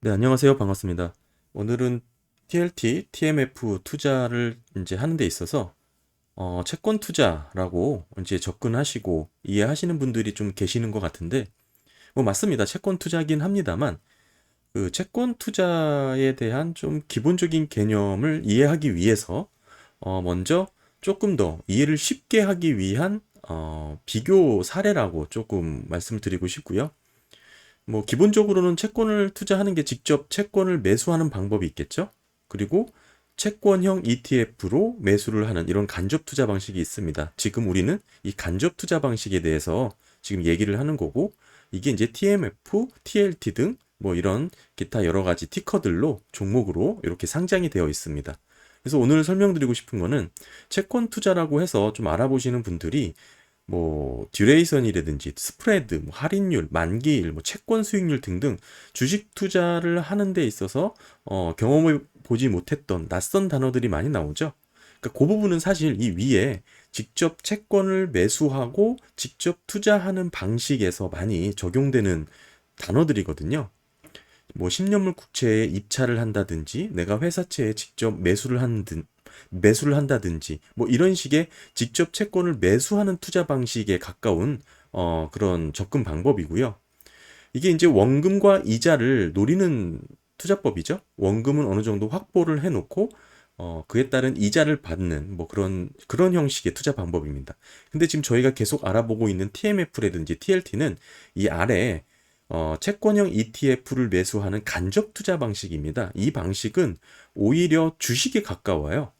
네, 안녕하세요. 반갑습니다. 오늘은 TLT, TMF 투자를 이제 하는 데 있어서 채권 투자라고 이제 접근하시고 이해하시는 분들이 좀 계시는 것 같은데, 뭐 맞습니다. 채권 투자긴 합니다만 그 채권 투자에 대한 좀 기본적인 개념을 이해하기 위해서 먼저 조금 더 이해를 쉽게 하기 위한 비교 사례라고 조금 말씀드리고 싶고요. 뭐 기본적으로는 채권을 투자하는 게 직접 채권을 매수하는 방법이 있겠죠. 그리고 채권형 ETF로 매수를 하는 이런 간접 투자 방식이 있습니다. 지금 우리는 이 간접 투자 방식에 대해서 지금 얘기를 하는 거고, 이게 이제 TMF, TLT 등 뭐 이런 기타 여러 가지 티커들로 종목으로 이렇게 상장이 되어 있습니다. 그래서 오늘 설명드리고 싶은 거는 채권 투자라고 해서 좀 알아보시는 분들이 뭐 듀레이션이라든지 스프레드, 뭐 할인율, 만기일, 뭐 채권 수익률 등등 주식 투자를 하는 데 있어서 경험해 보지 못했던 낯선 단어들이 많이 나오죠. 그러니까 그 부분은 사실 이 위에 직접 채권을 매수하고 직접 투자하는 방식에서 많이 적용되는 단어들이거든요. 뭐 10년물 국채에 입찰을 한다든지 내가 회사채에 직접 매수를 한다든지 뭐 이런 식의 직접 채권을 매수하는 투자 방식에 가까운 그런 접근 방법이고요. 이게 이제 원금과 이자를 노리는 투자법이죠. 원금은 어느 정도 확보를 해놓고 그에 따른 이자를 받는 뭐 그런 형식의 투자 방법입니다. 근데 지금 저희가 계속 알아보고 있는 TMF라든지 TLT는 이 아래 채권형 ETF를 매수하는 간접 투자 방식입니다. 이 방식은 오히려 주식에 가까워요.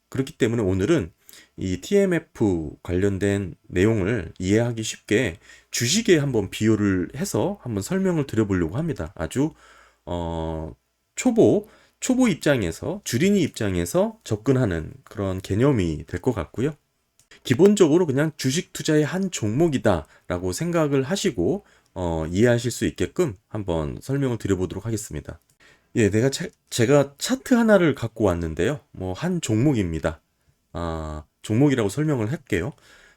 그렇기 때문에 오늘은 이 TMF 관련된 내용을 이해하기 쉽게 주식에 한번 비교를 해서 한번 설명을 드려보려고 합니다. 아주 어, 초보 입장에서 주린이 입장에서 접근하는 그런 개념이 될 것 같고요. 기본적으로 그냥 주식 투자의 한 종목이다라고 생각을 하시고 이해하실 수 있게끔 한번 설명을 드려보도록 하겠습니다. 예, 제가 차트 하나를 갖고 왔는데요. 뭐 한 종목입니다. 종목이라고 설명을 할게요.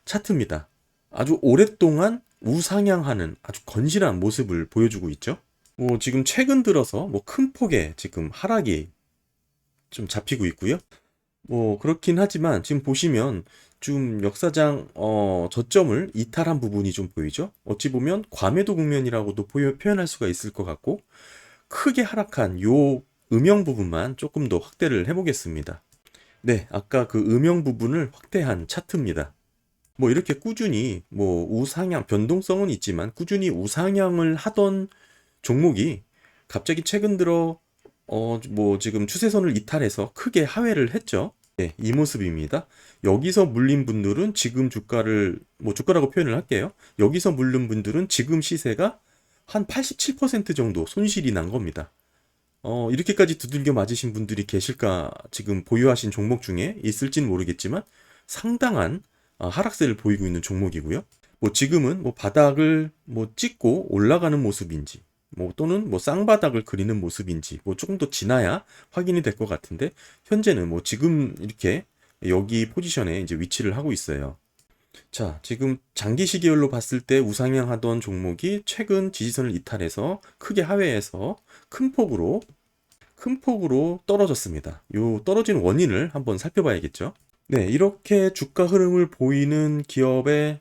차트입니다. 아주 오랫동안 우상향하는 아주 건실한 모습을 보여주고 있죠. 뭐 지금 최근 들어서 뭐 큰 폭의 지금 하락이 좀 잡히고 있고요. 뭐 그렇긴 하지만 지금 보시면 좀 역사장 저점을 이탈한 부분이 좀 보이죠. 어찌 보면 과매도 국면이라고도 표현할 수가 있을 것 같고, 크게 하락한 요 음영 부분만 조금 더 확대를 해보겠습니다. 네, 아까 그 음영 부분을 확대한 차트입니다. 뭐 이렇게 꾸준히 뭐 우상향, 변동성은 있지만 꾸준히 우상향을 하던 종목이 갑자기 최근 들어 뭐 지금 추세선을 이탈해서 크게 하회를 했죠. 네, 이 모습입니다. 여기서 물린 분들은 지금 주가를 뭐 주가라고 표현을 할게요. 여기서 물린 분들은 지금 시세가 한 87% 정도 손실이 난 겁니다. 이렇게까지 두들겨 맞으신 분들이 계실까, 지금 보유하신 종목 중에 있을지는 모르겠지만 상당한 하락세를 보이고 있는 종목이고요. 뭐 지금은 뭐 바닥을 뭐 찍고 올라가는 모습인지, 뭐 또는 뭐 쌍바닥을 그리는 모습인지 뭐 조금 더 지나야 확인이 될 것 같은데, 현재는 뭐 지금 이렇게 여기 포지션에 이제 위치를 하고 있어요. 자, 지금 장기 시계열로 봤을 때 우상향하던 종목이 최근 지지선을 이탈해서 크게 하회해서 큰 폭으로 떨어졌습니다. 요 떨어진 원인을 한번 살펴봐야겠죠. 네, 이렇게 주가 흐름을 보이는 기업의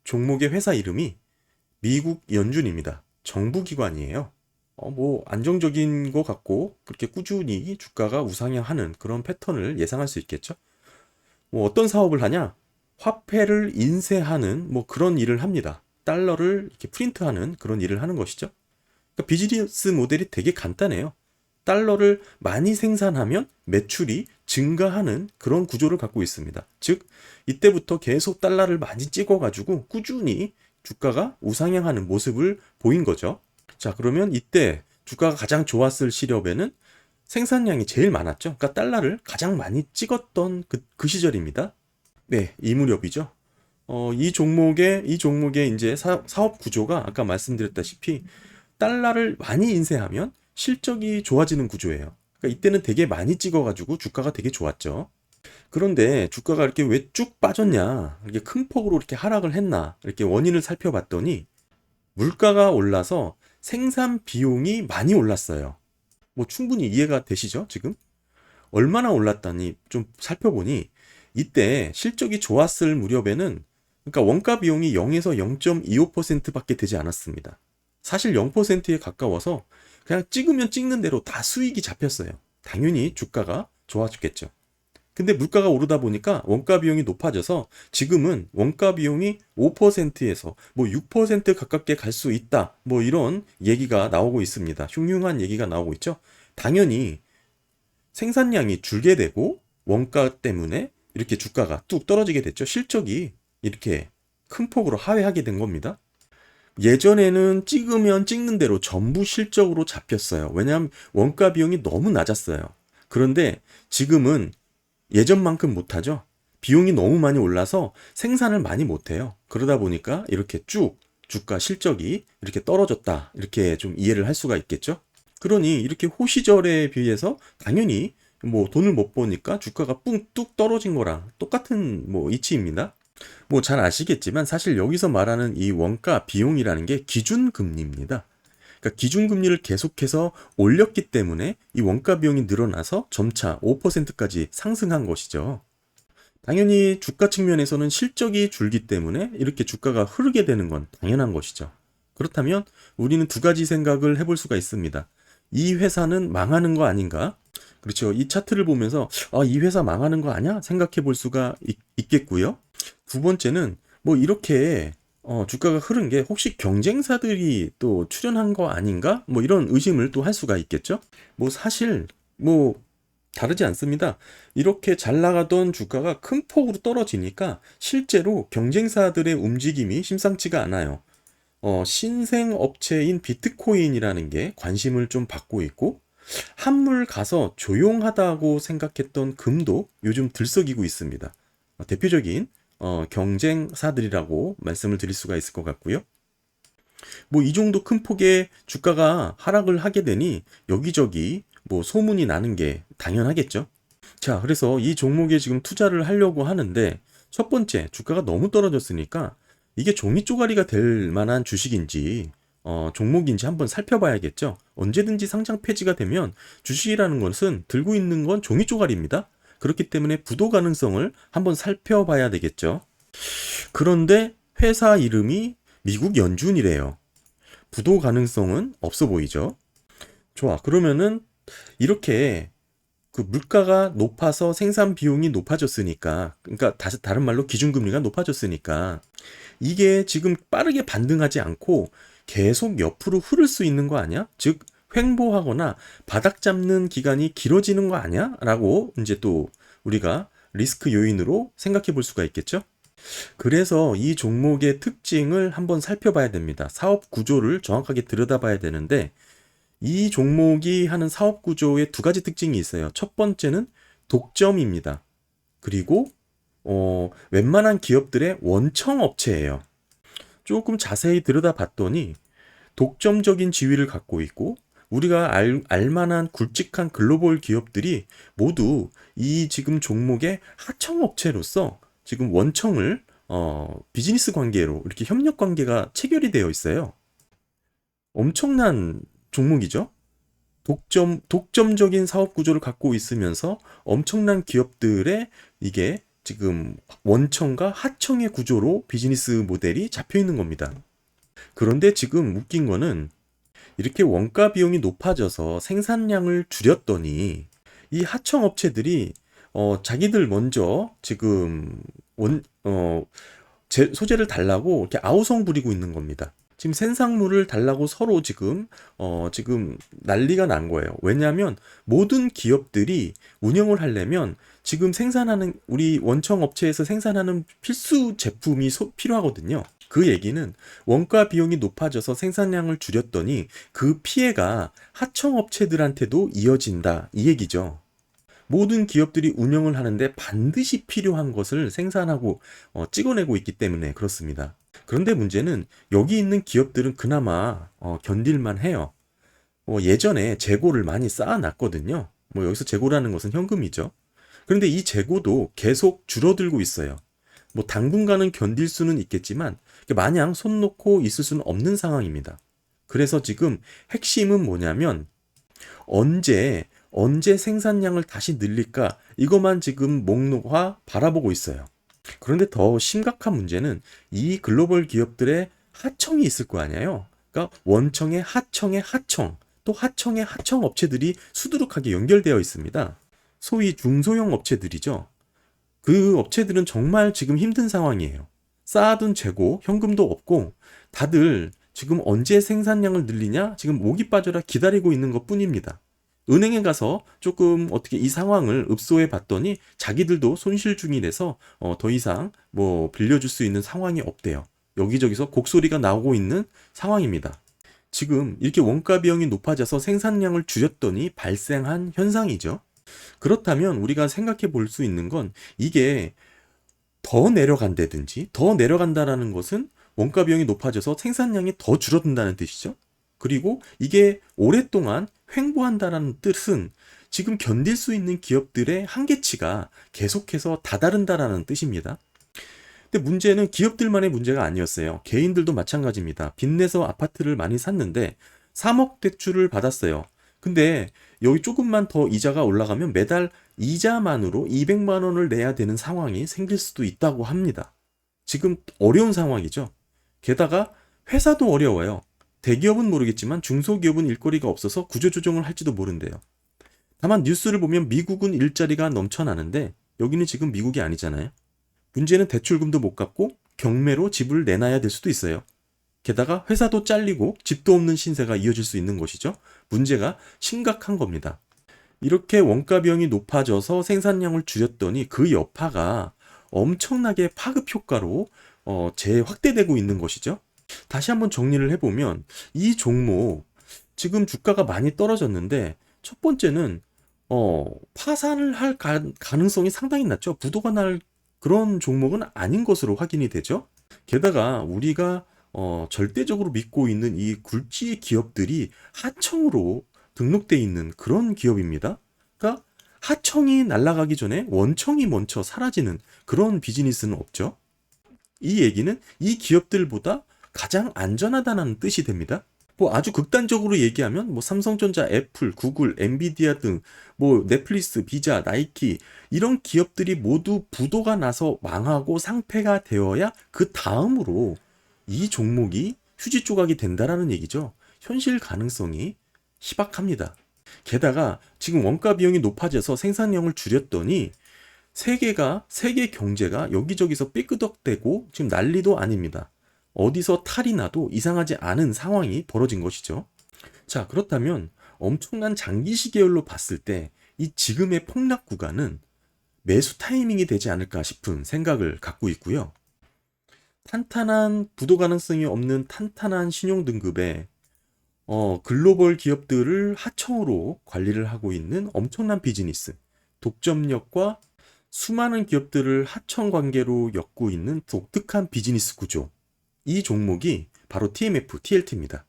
종목의 회사 이름이 미국 연준입니다. 정부기관이에요. 뭐 안정적인 것 같고 그렇게 꾸준히 주가가 우상향하는 그런 패턴을 예상할 수 있겠죠. 뭐 어떤 사업을 하냐? 화폐를 인쇄하는 뭐 그런 일을 합니다. 달러를 이렇게 프린트하는 그런 일을 하는 것이죠. 그러니까 비즈니스 모델이 되게 간단해요. 달러를 많이 생산하면 매출이 증가하는 그런 구조를 갖고 있습니다. 즉, 이때부터 계속 달러를 많이 찍어가지고 꾸준히 주가가 우상향하는 모습을 보인 거죠. 자, 그러면 이때 주가가 가장 좋았을 시렵에는 생산량이 제일 많았죠. 그러니까 달러를 가장 많이 찍었던 그 시절입니다. 네, 이 무렵이죠. 이 종목의 이제 사업 구조가 아까 말씀드렸다시피 달러를 많이 인쇄하면 실적이 좋아지는 구조예요. 그러니까 이때는 되게 많이 찍어가지고 주가가 되게 좋았죠. 그런데 주가가 이렇게 왜 쭉 빠졌냐, 이렇게 큰 폭으로 이렇게 하락을 했나, 이렇게 원인을 살펴봤더니 물가가 올라서 생산 비용이 많이 올랐어요. 뭐 충분히 이해가 되시죠, 지금? 얼마나 올랐다니 좀 살펴보니 이때 실적이 좋았을 무렵에는 그러니까 원가 비용이 0에서 0.25%밖에 되지 않았습니다. 사실 0%에 가까워서 그냥 찍으면 찍는 대로 다 수익이 잡혔어요. 당연히 주가가 좋아졌겠죠. 근데 물가가 오르다 보니까 원가 비용이 높아져서 지금은 원가 비용이 5%에서 뭐 6% 가깝게 갈 수 있다. 뭐 이런 얘기가 나오고 있습니다. 흉흉한 얘기가 나오고 있죠. 당연히 생산량이 줄게 되고 원가 때문에 이렇게 주가가 뚝 떨어지게 됐죠. 실적이 이렇게 큰 폭으로 하회하게 된 겁니다. 예전에는 찍으면 찍는 대로 전부 실적으로 잡혔어요. 왜냐하면 원가 비용이 너무 낮았어요. 그런데 지금은 예전만큼 못하죠. 비용이 너무 많이 올라서 생산을 많이 못해요. 그러다 보니까 이렇게 쭉 주가 실적이 이렇게 떨어졌다. 이렇게 좀 이해를 할 수가 있겠죠. 그러니 이렇게 호시절에 비해서 당연히 뭐 돈을 못 버니까 주가가 뚝 떨어진 거랑 똑같은 뭐 이치입니다. 뭐 잘 아시겠지만 사실 여기서 말하는 이 원가 비용이라는 게 기준금리입니다. 그러니까 기준금리를 계속해서 올렸기 때문에 이 원가 비용이 늘어나서 점차 5%까지 상승한 것이죠. 당연히 주가 측면에서는 실적이 줄기 때문에 이렇게 주가가 흐르게 되는 건 당연한 것이죠. 그렇다면 우리는 두 가지 생각을 해볼 수가 있습니다. 이 회사는 망하는 거 아닌가? 그렇죠. 이 차트를 보면서 이 회사 망하는 거 아니야? 생각해 볼 수가 있겠고요. 두 번째는 뭐 이렇게 주가가 흐른 게 혹시 경쟁사들이 또 출연한 거 아닌가? 뭐 이런 의심을 또 할 수가 있겠죠. 뭐 사실 뭐 다르지 않습니다. 이렇게 잘 나가던 주가가 큰 폭으로 떨어지니까 실제로 경쟁사들의 움직임이 심상치가 않아요. 신생 업체인 비트코인이라는 게 관심을 좀 받고 있고 한물 가서 조용하다고 생각했던 금도 요즘 들썩이고 있습니다. 대표적인 경쟁사들이라고 말씀을 드릴 수가 있을 것 같고요. 뭐 이 정도 큰 폭의 주가가 하락을 하게 되니 여기저기 뭐 소문이 나는 게 당연하겠죠. 자, 그래서 이 종목에 지금 투자를 하려고 하는데 첫 번째, 주가가 너무 떨어졌으니까 이게 종이 쪼가리가 될 만한 주식인지 종목인지 한번 살펴봐야겠죠. 언제든지 상장 폐지가 되면 주식이라는 것은 들고 있는 건 종이 쪼가리입니다. 그렇기 때문에 부도 가능성을 한번 살펴봐야 되겠죠. 그런데 회사 이름이 미국 연준이래요. 부도 가능성은 없어 보이죠. 좋아. 그러면은 이렇게 그 물가가 높아서 생산 비용이 높아졌으니까, 그러니까 다른 말로 기준금리가 높아졌으니까 이게 지금 빠르게 반등하지 않고 계속 옆으로 흐를 수 있는 거 아니야? 즉 횡보하거나 바닥 잡는 기간이 길어지는 거 아니야? 라고 이제 또 우리가 리스크 요인으로 생각해 볼 수가 있겠죠? 그래서 이 종목의 특징을 한번 살펴봐야 됩니다. 사업 구조를 정확하게 들여다봐야 되는데 이 종목이 하는 사업 구조에 두 가지 특징이 있어요. 첫 번째는 독점입니다. 그리고 웬만한 기업들의 원청 업체예요. 조금 자세히 들여다봤더니 독점적인 지위를 갖고 있고 우리가 알만한 굵직한 글로벌 기업들이 모두 이 지금 종목의 하청업체로서 지금 원청을 비즈니스 관계로 이렇게 협력 관계가 체결이 되어 있어요. 엄청난 종목이죠. 독점적인 사업 구조를 갖고 있으면서 엄청난 기업들의 이게 지금 원청과 하청의 구조로 비즈니스 모델이 잡혀 있는 겁니다. 그런데 지금 웃긴 거는 이렇게 원가 비용이 높아져서 생산량을 줄였더니 이 하청 업체들이 자기들 먼저 지금 소재를 달라고 이렇게 아우성 부리고 있는 겁니다. 지금 생산물을 달라고 서로 지금 난리가 난 거예요. 왜냐하면 모든 기업들이 운영을 하려면 지금 생산하는 우리 원청 업체에서 생산하는 필수 제품이 필요하거든요. 그 얘기는 원가 비용이 높아져서 생산량을 줄였더니 그 피해가 하청 업체들한테도 이어진다 이 얘기죠. 모든 기업들이 운영을 하는데 반드시 필요한 것을 생산하고 찍어내고 있기 때문에 그렇습니다. 그런데 문제는 여기 있는 기업들은 그나마 견딜만 해요. 예전에 재고를 많이 쌓아놨거든요. 뭐 여기서 재고라는 것은 현금이죠. 그런데 이 재고도 계속 줄어들고 있어요. 뭐 당분간은 견딜 수는 있겠지만 마냥 손 놓고 있을 수는 없는 상황입니다. 그래서 지금 핵심은 뭐냐면 언제 생산량을 다시 늘릴까 이것만 지금 목록화 바라보고 있어요. 그런데 더 심각한 문제는 이 글로벌 기업들의 하청이 있을 거 아니에요. 그러니까 원청의 하청의 하청, 또 하청의 하청 업체들이 수두룩하게 연결되어 있습니다. 소위 중소형 업체들이죠. 그 업체들은 정말 지금 힘든 상황이에요. 쌓아둔 재고, 현금도 없고 다들 지금 언제 생산량을 늘리냐? 지금 목이 빠져라 기다리고 있는 것 뿐입니다. 은행에 가서 조금 어떻게 이 상황을 읍소해 봤더니 자기들도 손실 중이라서 더 이상 뭐 빌려줄 수 있는 상황이 없대요. 여기저기서 곡소리가 나오고 있는 상황입니다. 지금 이렇게 원가 비용이 높아져서 생산량을 줄였더니 발생한 현상이죠. 그렇다면 우리가 생각해 볼 수 있는 건 이게 더 내려간다든지 더 내려간다라는 것은 원가 비용이 높아져서 생산량이 더 줄어든다는 뜻이죠. 그리고 이게 오랫동안 횡보한다라는 뜻은 지금 견딜 수 있는 기업들의 한계치가 계속해서 다다른다라는 뜻입니다. 근데 문제는 기업들만의 문제가 아니었어요. 개인들도 마찬가지입니다. 빚내서 아파트를 많이 샀는데 3억 대출을 받았어요. 근데 여기 조금만 더 이자가 올라가면 매달 이자만으로 200만 원을 내야 되는 상황이 생길 수도 있다고 합니다. 지금 어려운 상황이죠. 게다가 회사도 어려워요. 대기업은 모르겠지만 중소기업은 일거리가 없어서 구조조정을 할지도 모른대요. 다만 뉴스를 보면 미국은 일자리가 넘쳐나는데 여기는 지금 미국이 아니잖아요. 문제는 대출금도 못 갚고 경매로 집을 내놔야 될 수도 있어요. 게다가 회사도 잘리고 집도 없는 신세가 이어질 수 있는 것이죠. 문제가 심각한 겁니다. 이렇게 원가 비용이 높아져서 생산량을 줄였더니 그 여파가 엄청나게 파급 효과로 재확대되고 있는 것이죠. 다시 한번 정리를 해보면 이 종목 지금 주가가 많이 떨어졌는데 첫 번째는 파산을 할 가능성이 상당히 낮죠. 부도가 날 그런 종목은 아닌 것으로 확인이 되죠. 게다가 우리가 절대적으로 믿고 있는 이 굴지 기업들이 하청으로 등록돼 있는 그런 기업입니다. 그러니까 하청이 날아가기 전에 원청이 먼저 사라지는 그런 비즈니스는 없죠. 이 얘기는 이 기업들보다 가장 안전하다는 뜻이 됩니다. 뭐 아주 극단적으로 얘기하면 뭐 삼성전자, 애플, 구글, 엔비디아 등 뭐 넷플릭스, 비자, 나이키 이런 기업들이 모두 부도가 나서 망하고 상폐가 되어야 그 다음으로 이 종목이 휴지 조각이 된다라는 얘기죠. 현실 가능성이 희박합니다. 게다가 지금 원가 비용이 높아져서 생산량을 줄였더니 세계 경제가 여기저기서 삐끄덕대고 지금 난리도 아닙니다. 어디서 탈이 나도 이상하지 않은 상황이 벌어진 것이죠. 자, 그렇다면 엄청난 장기 시계열로 봤을 때 이 지금의 폭락 구간은 매수 타이밍이 되지 않을까 싶은 생각을 갖고 있고요. 탄탄한 부도 가능성이 없는 탄탄한 신용 등급의 글로벌 기업들을 하청으로 관리를 하고 있는 엄청난 비즈니스, 독점력과 수많은 기업들을 하청 관계로 엮고 있는 독특한 비즈니스 구조. 이 종목이 바로 TMF, TLT입니다.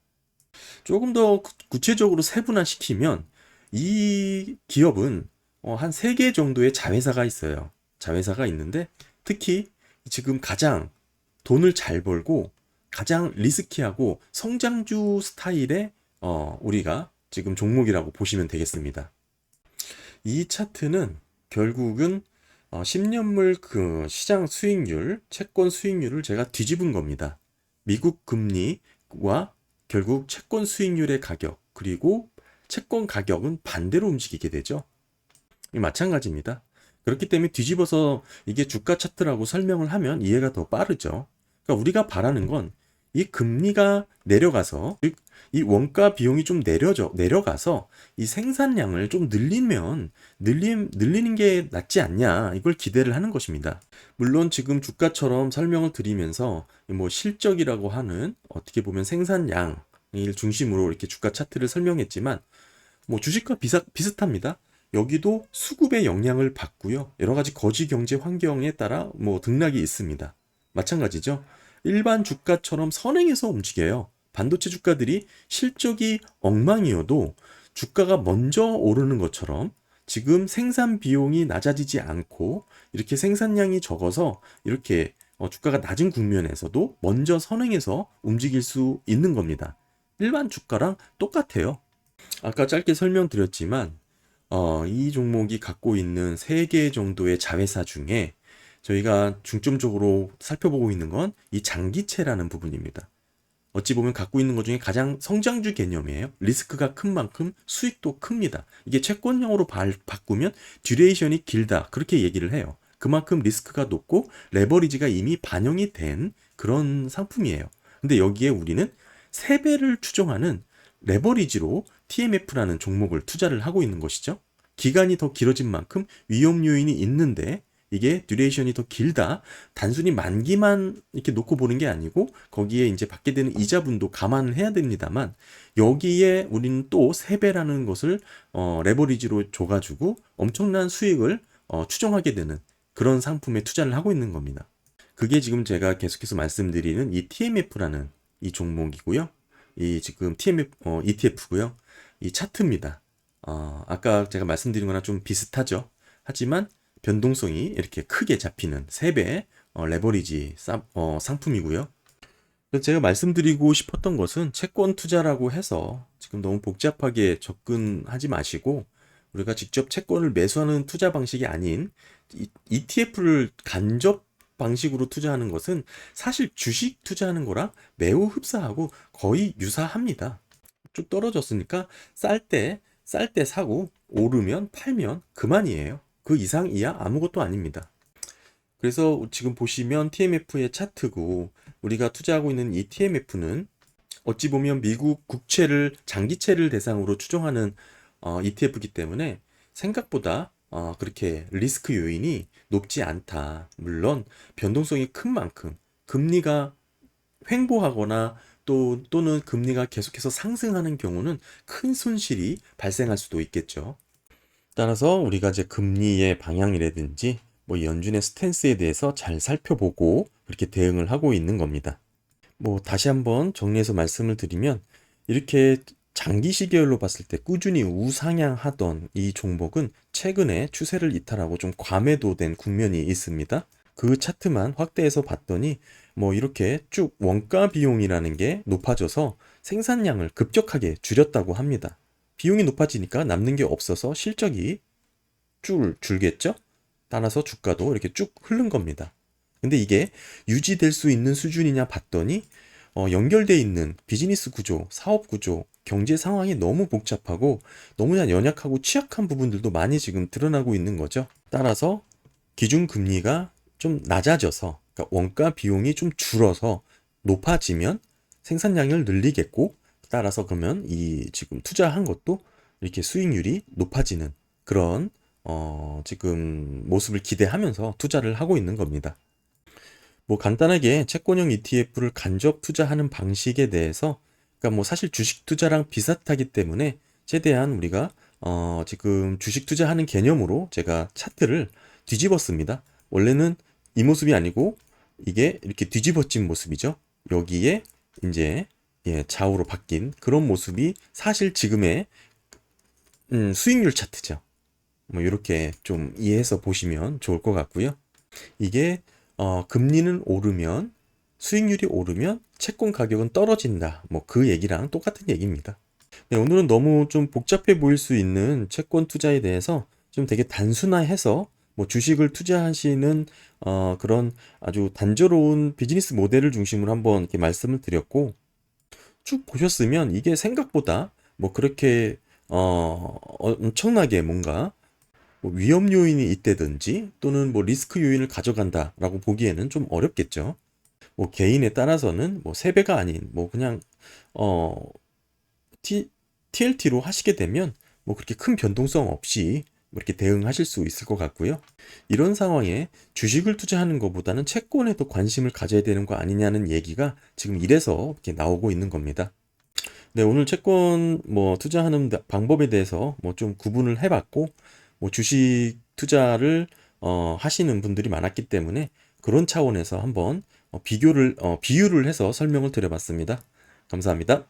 조금 더 구체적으로 세분화시키면 이 기업은 한 3개 정도의 자회사가 있어요. 자회사가 있는데 특히 지금 가장 돈을 잘 벌고 가장 리스키하고 성장주 스타일의 우리가 지금 종목이라고 보시면 되겠습니다. 이 차트는 결국은 10년물 그 시장 수익률, 채권 수익률을 제가 뒤집은 겁니다. 미국 금리와 결국 채권 수익률의 가격, 그리고 채권 가격은 반대로 움직이게 되죠. 마찬가지입니다. 그렇기 때문에 뒤집어서 이게 주가 차트라고 설명을 하면 이해가 더 빠르죠. 그러니까 우리가 바라는 건 이 금리가 내려가서, 즉 이 원가 비용이 좀 내려가서 이 생산량을 좀 늘리는 게 낫지 않냐, 이걸 기대를 하는 것입니다. 물론 지금 주가처럼 설명을 드리면서 뭐 실적이라고 하는 어떻게 보면 생산량을 중심으로 이렇게 주가 차트를 설명했지만 뭐 주식과 비슷합니다. 여기도 수급의 영향을 받고요. 여러 가지 거지 경제 환경에 따라 뭐 등락이 있습니다. 마찬가지죠. 일반 주가처럼 선행해서 움직여요. 반도체 주가들이 실적이 엉망이어도 주가가 먼저 오르는 것처럼 지금 생산 비용이 낮아지지 않고 이렇게 생산량이 적어서 이렇게 주가가 낮은 국면에서도 먼저 선행해서 움직일 수 있는 겁니다. 일반 주가랑 똑같아요. 아까 짧게 설명드렸지만 이 종목이 갖고 있는 3개 정도의 자회사 중에 저희가 중점적으로 살펴보고 있는 건 이 장기채라는 부분입니다. 어찌 보면 갖고 있는 것 중에 가장 성장주 개념이에요. 리스크가 큰 만큼 수익도 큽니다. 이게 채권형으로 바꾸면 듀레이션이 길다. 그렇게 얘기를 해요. 그만큼 리스크가 높고 레버리지가 이미 반영이 된 그런 상품이에요. 근데 여기에 우리는 3배를 추정하는 레버리지로 TMF라는 종목을 투자를 하고 있는 것이죠. 기간이 더 길어진 만큼 위험 요인이 있는데 이게 듀레이션이 더 길다. 단순히 만기만 이렇게 놓고 보는 게 아니고 거기에 이제 받게 되는 이자분도 감안을 해야 됩니다만 여기에 우리는 또 3배라는 것을 레버리지로 줘가지고 엄청난 수익을 추정하게 되는 그런 상품에 투자를 하고 있는 겁니다. 그게 지금 제가 계속해서 말씀드리는 이 TMF라는 이 종목이고요. 이 지금 ETF고요. 이 차트입니다. 아까 제가 말씀드린 거랑 좀 비슷하죠. 하지만 변동성이 이렇게 크게 잡히는 3배 레버리지 상품이고요. 제가 말씀드리고 싶었던 것은 채권 투자라고 해서 지금 너무 복잡하게 접근하지 마시고 우리가 직접 채권을 매수하는 투자 방식이 아닌 ETF를 간접 방식으로 투자하는 것은 사실 주식 투자하는 거랑 매우 흡사하고 거의 유사합니다. 쭉 떨어졌으니까 쌀 때 사고 오르면 팔면 그만이에요. 그 이상 이하 아무것도 아닙니다. 그래서 지금 보시면 TMF의 차트고 우리가 투자하고 있는 이 TMF는 어찌 보면 미국 국채를 장기채를 대상으로 추정하는 ETF이기 때문에 생각보다 그렇게 리스크 요인이 높지 않다. 물론 변동성이 큰 만큼 금리가 횡보하거나 또는 금리가 계속해서 상승하는 경우는 큰 손실이 발생할 수도 있겠죠. 따라서 우리가 이제 금리의 방향이라든지 뭐 연준의 스탠스에 대해서 잘 살펴보고 그렇게 대응을 하고 있는 겁니다. 뭐 다시 한번 정리해서 말씀을 드리면 이렇게 장기 시계열로 봤을 때 꾸준히 우상향하던 이 종목은 최근에 추세를 이탈하고 좀 과매도된 국면이 있습니다. 그 차트만 확대해서 봤더니 뭐 이렇게 쭉 원가 비용이라는 게 높아져서 생산량을 급격하게 줄였다고 합니다. 비용이 높아지니까 남는 게 없어서 실적이 줄겠죠? 따라서 주가도 이렇게 쭉 흐른 겁니다. 근데 이게 유지될 수 있는 수준이냐 봤더니 연결돼 있는 비즈니스 구조, 사업 구조, 경제 상황이 너무 복잡하고 너무나 연약하고 취약한 부분들도 많이 지금 드러나고 있는 거죠. 따라서 기준금리가 좀 낮아져서 그러니까 원가 비용이 좀 줄어서 높아지면 생산량을 늘리겠고 따라서 그러면 이 지금 투자한 것도 이렇게 수익률이 높아지는 그런 지금 모습을 기대하면서 투자를 하고 있는 겁니다. 뭐 간단하게 채권형 ETF를 간접 투자하는 방식에 대해서 그러니까 뭐 사실 주식 투자랑 비슷하기 때문에 최대한 우리가 지금 주식 투자하는 개념으로 제가 차트를 뒤집었습니다. 원래는 이 모습이 아니고 이게 이렇게 뒤집어진 모습이죠. 여기에 이제 좌우로 바뀐 그런 모습이 사실 지금의 수익률 차트죠. 뭐 이렇게 좀 이해해서 보시면 좋을 것 같고요. 이게 금리는 오르면 수익률이 오르면 채권 가격은 떨어진다. 뭐 그 얘기랑 똑같은 얘기입니다. 네, 오늘은 너무 좀 복잡해 보일 수 있는 채권 투자에 대해서 좀 되게 단순화해서 뭐 주식을 투자하시는 그런 아주 단조로운 비즈니스 모델을 중심으로 한번 이렇게 말씀을 드렸고 쭉 보셨으면 이게 생각보다 뭐 그렇게 엄청나게 뭔가 뭐 위험 요인이 있다든지 또는 뭐 리스크 요인을 가져간다라고 보기에는 좀 어렵겠죠. 뭐 개인에 따라서는 뭐 3배가 아닌 뭐 그냥 어 TLT로 하시게 되면 뭐 그렇게 큰 변동성 없이 뭐 이렇게 대응하실 수 있을 것 같고요. 이런 상황에 주식을 투자하는 것보다는 채권에 더 관심을 가져야 되는 거 아니냐는 얘기가 지금 이래서 이렇게 나오고 있는 겁니다. 네, 오늘 채권 뭐 투자하는 방법에 대해서 뭐 좀 구분을 해봤고 뭐 주식 투자를 하시는 분들이 많았기 때문에 그런 차원에서 한번 비유를 해서 설명을 드려봤습니다. 감사합니다.